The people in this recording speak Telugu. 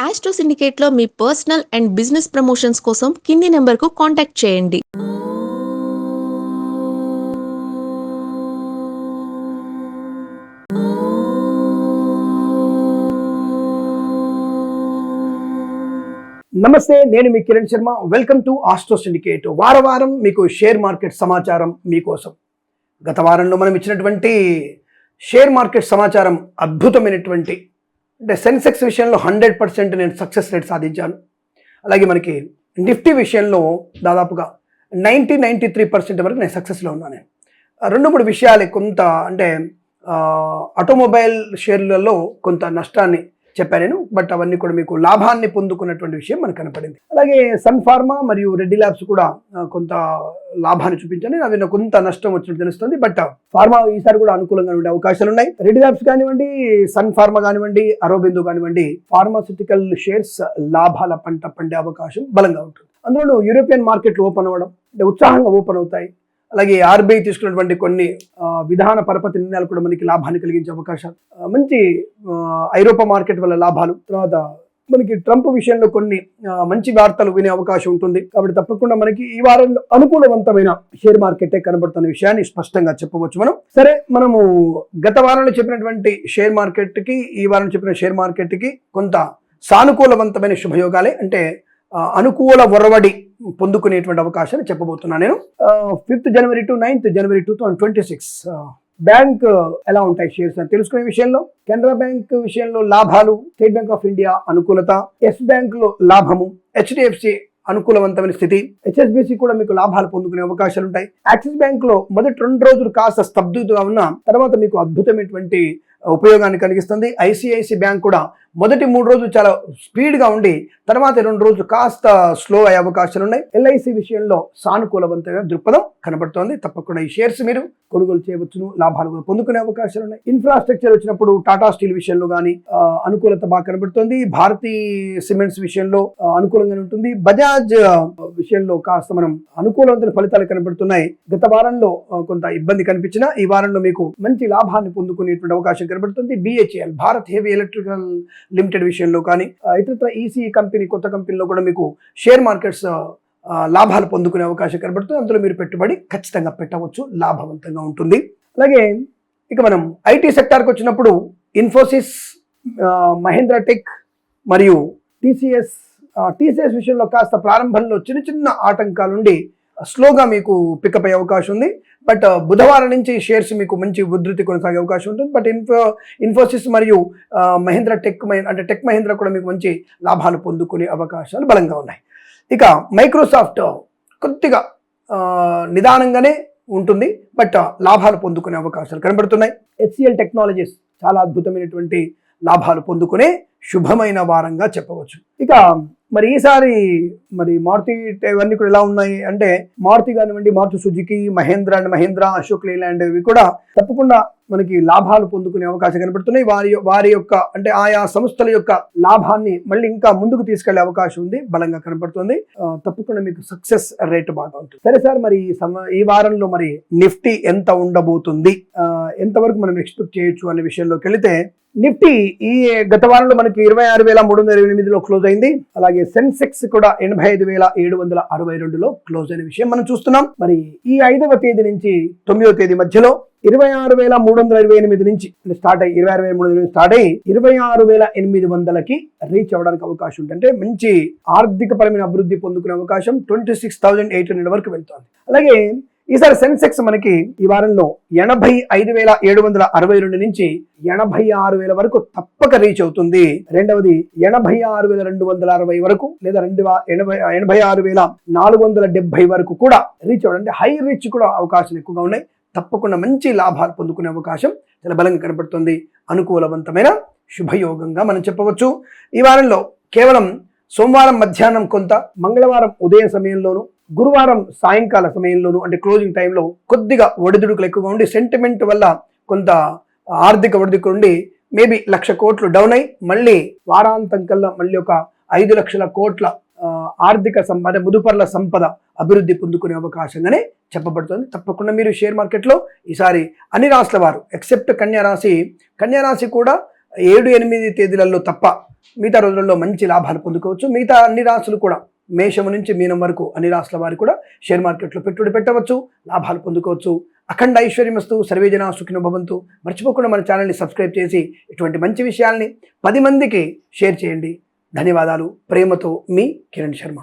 ఆస్ట్రో సిండికేట్లో మీ పర్సనల్ అండ్ బిజినెస్ ప్రమోషన్స్ కోసం కింది నెంబర్కు కాంటాక్ట్ చేయండి. నమస్తే, నేను మీ Kiran Sharma. Welcome to Astro Syndicate. వారం మీకు షేర్ మార్కెట్ సమాచారం మీకోసం. గత వారంలో మనం ఇచ్చినటువంటి షేర్ మార్కెట్ సమాచారం అద్భుతమైనటువంటి, అంటే సెన్సెక్స్ విషయంలో 100% నేను సక్సెస్ రేట్ సాధించాను. అలాగే మనకి నిఫ్టీ విషయంలో దాదాపుగా 93% వరకు నేను సక్సెస్లో ఉన్నాను. 2-3 విషయాలు కొంత, అంటే ఆటోమొబైల్ షేర్లలో కొంత నష్టాన్ని చెప్పాను నేను, బట్ అవన్నీ కూడా మీకు లాభాన్ని పొందుకున్నటువంటి విషయం మనకు కనపడింది. అలాగే సన్ ఫార్మా మరియు రెడ్డి ల్యాబ్స్ కూడా కొంత లాభాన్ని చూపించాను. అవి కొంత నష్టం వచ్చినట్టు తెలుస్తుంది, బట్ ఫార్మా ఈసారి కూడా అనుకూలంగా ఉండే అవకాశాలు ఉన్నాయి. రెడ్డి ల్యాబ్స్ కానివ్వండి, సన్ ఫార్మా కానివ్వండి, అరోబిందో కానివ్వండి, ఫార్మాసిటికల్ షేర్స్ లాభాల పంట పండే అవకాశం బలంగా ఉంటుంది. అందులో యూరోపియన్ మార్కెట్లు ఓపెన్ అవ్వడం, అంటే ఉత్సాహంగా ఓపెన్ అవుతాయి. అలాగే ఆర్బీఐ తీసుకున్నటువంటి కొన్ని విధాన పరపతి నిర్ణయాలు కూడా మనకి లాభాన్ని కలిగించే అవకాశాలు, మంచి ఐరోపా మార్కెట్ వల్ల లాభాలు, తర్వాత మనకి ట్రంప్ విషయంలో కొన్ని మంచి వార్తలు వినే అవకాశం ఉంటుంది. కాబట్టి తప్పకుండా మనకి ఈ వారంలో అనుకూలవంతమైన షేర్ మార్కెటే కనబడుతున్న విషయాన్ని స్పష్టంగా చెప్పవచ్చు మనం. సరే, మనము గత వారంలో చెప్పినటువంటి షేర్ మార్కెట్కి ఈ వారం చెప్పిన షేర్ మార్కెట్కి కొంత సానుకూలవంతమైన శుభయోగాలే, అంటే అనుకూల ఒరవడి పొందుకునేటువంటి అవకాశాన్ని చెప్పబోతున్నాను నేను. 5th January to 9th January 2026 bank ఎలా ఉంటాయి షేర్స్ అని తెలుసుకునే విషయంలో, కెనరా బ్యాంక్ విషయంలో లాభాలు, స్టేట్ బ్యాంక్ ఆఫ్ ఇండియా అనుకూలత, ఎస్ బ్యాంక్ లో లాభము, హెచ్డిఎఫ్సి అనుకూలవంతమైన స్థితి, హెచ్ఎస్బిసి కూడా మీకు లాభాలు పొందుకునే అవకాశాలు ఉంటాయి. యాక్సిస్ బ్యాంక్ లో మొదటి 2 రోజులు కాస్త స్తబ్దుగా ఉన్న తర్వాత మీకు అద్భుతమైనటువంటి ఉపయోగాన్ని కలిగిస్తుంది. ఐసిఐసి బ్యాంక్ కూడా మొదటి 3 రోజులు చాలా స్పీడ్గా ఉండి తర్వాత 2 రోజులు కాస్త స్లో అయ్యే అవకాశాలు ఉన్నాయి. ఎల్ఐసి విషయంలో సానుకూలవంతమైన దృక్పథం కనబడుతోంది. తప్పకుండా ఈ షేర్స్ మీరు కొనుగోలు చేయవచ్చును, లాభాలు కూడా పొందుకునే అవకాశాలు ఉన్నాయి. ఇన్ఫ్రాస్ట్రక్చర్ వచ్చినప్పుడు టాటా స్టీల్ విషయంలో కానీ అనుకూలత బాగా కనబడుతోంది. భారతీ సిమెంట్స్ విషయంలో అనుకూలంగా ఉంటుంది. బజాజ్ విషయంలో కాస్త మనం అనుకూలవంతమైన ఫలితాలు కనబడుతున్నాయి. గత వారంలో కొంత ఇబ్బంది కనిపించినా ఈ వారంలో మీకు మంచి లాభాన్ని పొందుకునేటువంటి అవకాశం కనబడుతుంది. BHEL Bharat heavy electrical limited విషయంలో కానీ ఇతర ఈసీ కంపెనీ, కొత్త కంపెనీలో కూడా మీకు షేర్ మార్కెట్స్ లాభాలు పొందుకునే అవకాశం కనబడుతుంది. అందులో మీరు పెట్టుబడి ఖచ్చితంగా పెట్టవచ్చు, లాభవంతంగా ఉంటుంది. అలాగే ఇక మనం ఐటీ సెక్టార్కి వచ్చినప్పుడు ఇన్ఫోసిస్, మహేంద్ర టెక్ మరియు టీసీఎస్ విషయంలో కాస్త ప్రారంభంలో చిన్న ఆటంకాలుండి స్లోగా మీకు పికప్ అయ్యే అవకాశం ఉంది. బట్ బుధవారం నుంచి షేర్స్ మీకు మంచి ఉధృతి కొనసాగే అవకాశం ఉంటుంది. బట్ ఇన్ఫోసిస్ మరియు మహేంద్ర టెక్ మహేంద్ర కూడా మీకు మంచి లాభాలు పొందుకునే అవకాశాలు బలంగా ఉన్నాయి. ఇక మైక్రోసాఫ్ట్ కొద్దిగా నిదానంగానే ఉంటుంది, బట్ లాభాలు పొందుకునే అవకాశాలు కనబడుతున్నాయి. హెచ్సిఎల్ టెక్నాలజీస్ చాలా అద్భుతమైనటువంటి లాభాలు పొందుకునే శుభమైన వారంగా చెప్పవచ్చు. ఇక మరి ఈసారి మరి మారుతి ఇవన్నీ కూడా ఎలా ఉన్నాయి అంటే, మారుతి కానివ్వండి, మారుతి సుజుకి, మహేంద్ర, అశోక్ లేలాండ్ ఇవి కూడా తప్పకుండా మనకి లాభాలు పొందుకునే అవకాశం కనబడుతున్నాయి. వారి యొక్క, అంటే ఆయా సంస్థల యొక్క లాభాన్ని మళ్ళీ ఇంకా ముందుకు తీసుకెళ్లే అవకాశం ఉంది, బలంగా కనబడుతుంది. తప్పకుండా మీకు సక్సెస్ రేట్ బాగా ఉంటుంది. సరే సార్, మరి ఈ వారంలో మరి నిఫ్టీ ఎంత ఉండబోతుంది, ఎంతవరకు మనం ఎక్స్పెక్ట్ చేయొచ్చు అనే విషయంలోకి వెళితే, నిఫ్టీ ఈ గత వారంలో మనకి 26,328లో క్లోజ్ అయింది. అలాగే సెన్సెక్స్ కూడా 85,762లో క్లోజ్ అయిన విషయం మనం చూస్తున్నాం. మరి ఈ 5వ తేదీ నుంచి 9వ తేదీ మధ్యలో 26,328 నుంచి స్టార్ట్ అయ్యి 26,328 స్టార్ట్ అయ్యి 26,800కి రీచ్ అవ్వడానికి అవకాశం ఉంటుంది. అంటే మంచి ఆర్థిక పరమైన అభివృద్ధి పొందుకునే అవకాశం 26,800 వరకు వెళ్తుంది. అలాగే ఈసారి సెన్సెక్స్ మనకి ఈ వారంలో 85,762 నుంచి 86,000 వరకు తప్పక రీచ్ అవుతుంది. రెండవది 86,260 వరకు లేదా 86,470 వరకు కూడా రీచ్ అవ్వడం, అంటే హై రీచ్ కూడా అవకాశాలు ఎక్కువగా ఉన్నాయి. తప్పకుండా మంచి లాభాలు పొందుకునే అవకాశం చాలా బలంగా కనబడుతుంది. అనుకూలవంతమైన శుభయోగంగా మనం చెప్పవచ్చు. ఈ వారంలో కేవలం సోమవారం మధ్యాహ్నం కొంత, మంగళవారం ఉదయం సమయంలోను, గురువారం సాయంకాల సమయంలోను, అంటే క్లోజింగ్ టైంలో కొద్దిగా ఒడిదుడుకులు ఎక్కువగా ఉండి సెంటిమెంట్ వల్ల కొంత ఆర్థిక ఒడిదుడుకు ఉండి మేబీ 1,00,000 కోట్లు డౌన్ అయి మళ్ళీ వారాంతం కల్లా మళ్ళీ ఒక 5,00,000 కోట్ల ఆర్థిక సంపద, ముదుపర్ల సంపద అభివృద్ధి పొందుకునే అవకాశంగానే చెప్పబడుతుంది. తప్పకుండా మీరు షేర్ మార్కెట్లో ఈసారి అన్ని రాశుల వారు ఎక్సెప్ట్ కన్యా రాశి కూడా 7-8 తేదీలలో తప్ప మిగతా రోజులలో మంచి లాభాలు పొందుకోవచ్చు. మిగతా అన్ని రాశులు కూడా మేషము నుంచి మీనం వరకు అన్ని రాశుల వారు కూడా షేర్ మార్కెట్లో పెట్టుబడి పెట్టవచ్చు, లాభాలు పొందుకోవచ్చు. అఖండ ఐశ్వర్యమస్తు, సర్వేజన సుఖినో భవంతు. మర్చిపోకుండా మన ఛానల్ని సబ్స్క్రైబ్ చేసి ఇటువంటి మంచి విషయాల్ని 10 మందికి షేర్ చేయండి. ధన్యవాదాలు. ప్రేమతో మీ కిరణ్ శర్మ.